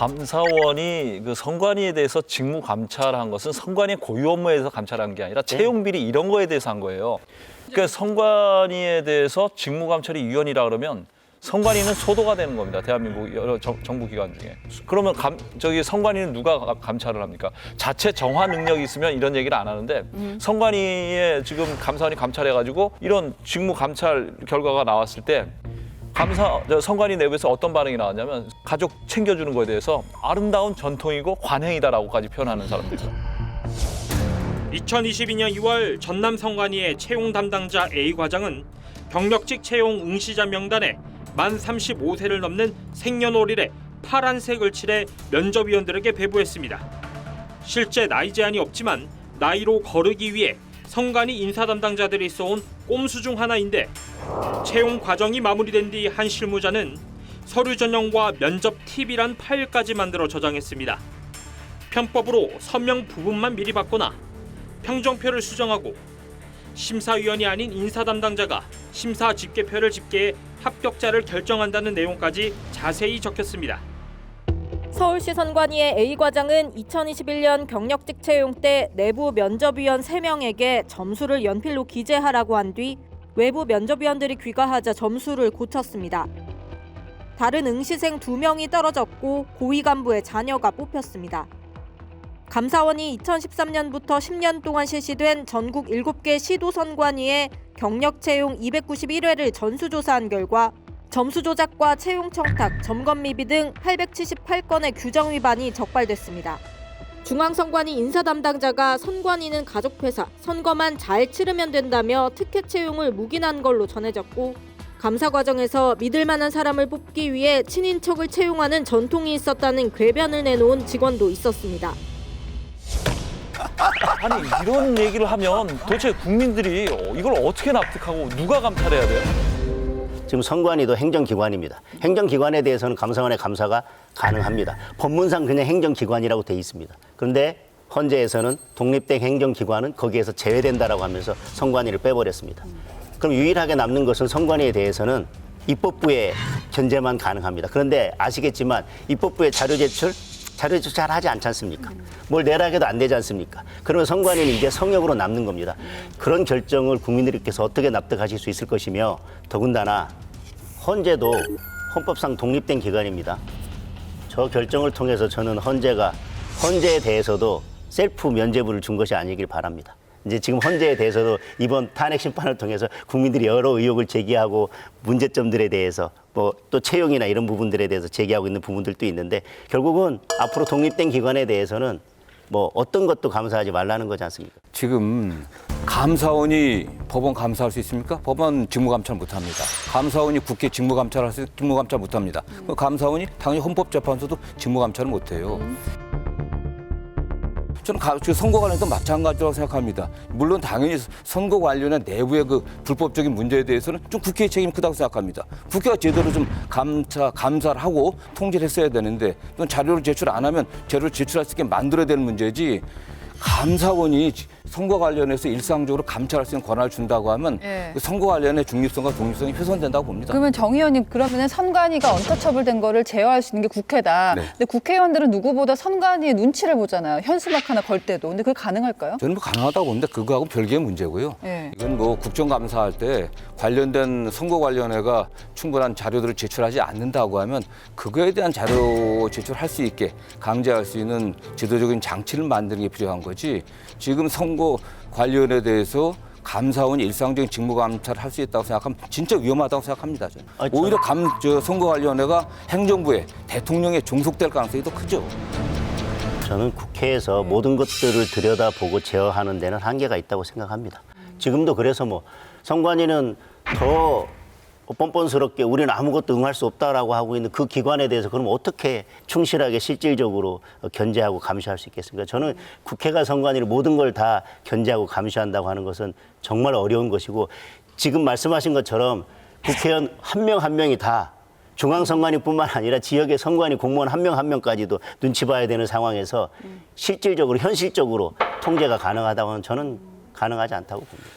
감사원이 그 선관위에 대해서 직무 감찰한 것은 선관위 고유 업무에서 감찰한 게 아니라 채용 비리 이런 거에 대해서 한 거예요. 그러니까 선관위에 대해서 직무 감찰이 위헌이라 그러면 선관위는 소도가 되는 겁니다. 대한민국 여러 정부 기관 중에. 그러면 선관위는 누가 감찰을 합니까? 자체 정화 능력이 있으면 이런 얘기를 안 하는데 선관위에 지금 감사원이 감찰해가지고 이런 직무 감찰 결과가 나왔을 때 선관위 내부에서 어떤 반응이 나왔냐면 가족 챙겨주는 거에 대해서 아름다운 전통이고 관행이다라고까지 표현하는 사람들이죠. 2022년 2월 전남 선관위의 채용 담당자 A 과장은 경력직 채용 응시자 명단에 만 35세를 넘는 생년월일에 파란색을 칠해 면접위원들에게 배부했습니다. 실제 나이 제한이 없지만 나이로 거르기 위해 선관위 인사 담당자들이 써온 꼼수 중 하나인데 채용 과정이 마무리된 뒤 한 실무자는 서류 전형과 면접 팁이란 파일까지 만들어 저장했습니다. 편법으로 서명 부분만 미리 받거나 평정표를 수정하고 심사위원이 아닌 인사 담당자가 심사 집계표를 집계해 합격자를 결정한다는 내용까지 자세히 적혔습니다. 서울시 선관위의 A 과장은 2021년 경력직 채용 때 내부 면접위원 3명에게 점수를 연필로 기재하라고 한 뒤 외부 면접위원들이 귀가하자 점수를 고쳤습니다. 다른 응시생 2명이 떨어졌고 고위 간부의 자녀가 뽑혔습니다. 감사원이 2013년부터 10년 동안 실시된 전국 7개 시도 선관위의 경력 채용 291회를 전수조사한 결과 점수 조작과 채용 청탁, 점검 미비 등 878건의 규정 위반이 적발됐습니다. 중앙선관위 인사 담당자가 선관위는 가족회사, 선거만 잘 치르면 된다며 특혜 채용을 묵인한 걸로 전해졌고 감사 과정에서 믿을 만한 사람을 뽑기 위해 친인척을 채용하는 전통이 있었다는 궤변을 내놓은 직원도 있었습니다. 아니 이런 얘기를 하면 도대체 국민들이 이걸 어떻게 납득하고 누가 감찰해야 돼요? 지금 선관위도 행정기관입니다. 행정기관에 대해서는 감사원의 감사가 가능합니다. 법문상 그냥 행정기관이라고 돼 있습니다. 그런데 헌재에서는 독립된 행정기관은 거기에서 제외된다라고 하면서 선관위를 빼버렸습니다. 그럼 유일하게 남는 것은 선관위에 대해서는 입법부의 견제만 가능합니다. 그런데 아시겠지만 입법부의 자료 제출 잘 하지 않지 않습니까? 뭘 내라 해도 안 되지 않습니까? 그러면 선관위는 이제 성역으로 남는 겁니다. 그런 결정을 국민들께서 어떻게 납득하실 수 있을 것이며 더군다나 헌재도 헌법상 독립된 기관입니다. 저 결정을 통해서 저는 헌재에 대해서도 셀프 면죄부를 준 것이 아니길 바랍니다. 이제 지금 헌재에 대해서도 이번 탄핵 심판을 통해서 국민들이 여러 의혹을 제기하고 문제점들에 대해서 뭐 또 채용이나 이런 부분들에 대해서 제기하고 있는 부분들도 있는데 결국은 앞으로 독립된 기관에 대해서는 뭐 어떤 것도 감사하지 말라는 거지 않습니까? 지금 감사원이 법원 감사할 수 있습니까? 법원 직무감찰 못합니다. 감사원이 국회 직무감찰할 수 직무감찰 못합니다. 감사원이 당연히 헌법재판소도 직무감찰을 못해요. 저는 선거 관련도 마찬가지라고 생각합니다. 물론 당연히 선거 관련한 내부의 그 불법적인 문제에 대해서는 좀 국회의 책임이 크다고 생각합니다. 국회가 제대로 좀 감사를 하고 통제를 했어야 되는데 자료를 제출 안 하면 자료를 제출할 수 있게 만들어야 되는 문제지 감사원이 선거 관련해서 일상적으로 감찰할 수 있는 권한을 준다고 하면 그 선거 관련의 중립성과 독립성이 훼손된다고 봅니다. 그러면 정 의원님 그러면 선관위가 언터처블된 거를 제어할 수 있는 게 국회다. 네. 근데 국회의원들은 누구보다 선관위의 눈치를 보잖아요. 현수막 하나 걸 때도. 근데 그게 가능할까요? 저는 가능하다고 봅니다. 그거하고 별개의 문제고요. 네. 이건 국정감사할 때 관련된 선거 관련회가 충분한 자료들을 제출하지 않는다고 하면 그거에 대한 자료 제출할 수 있게 강제할 수 있는 제도적인 장치를 만드는 게 필요한 거지. 지금 선거 관련에 대해서 감사원이 일상적인 직무 감찰을 할 수 있다고 생각하면 진짜 위험하다고 생각합니다. 저는. 오히려 선거관리위원회가 행정부에 대통령에 종속될 가능성이 더 크죠. 저는 국회에서 모든 것들을 들여다보고 제어하는 데는 한계가 있다고 생각합니다. 지금도 그래서 뭐 선관위는 더 뻔뻔스럽게 우리는 아무것도 응할 수 없다라고 하고 있는 그 기관에 대해서 그럼 어떻게 충실하게 실질적으로 견제하고 감시할 수 있겠습니까? 저는 국회가 선관위를 모든 걸 다 견제하고 감시한다고 하는 것은 정말 어려운 것이고 지금 말씀하신 것처럼 국회의원 한 명 한 명이 다 중앙선관위뿐만 아니라 지역의 선관위 공무원 한 명 한 명까지도 눈치 봐야 되는 상황에서 실질적으로 현실적으로 통제가 가능하다고 하면 저는 가능하지 않다고 봅니다.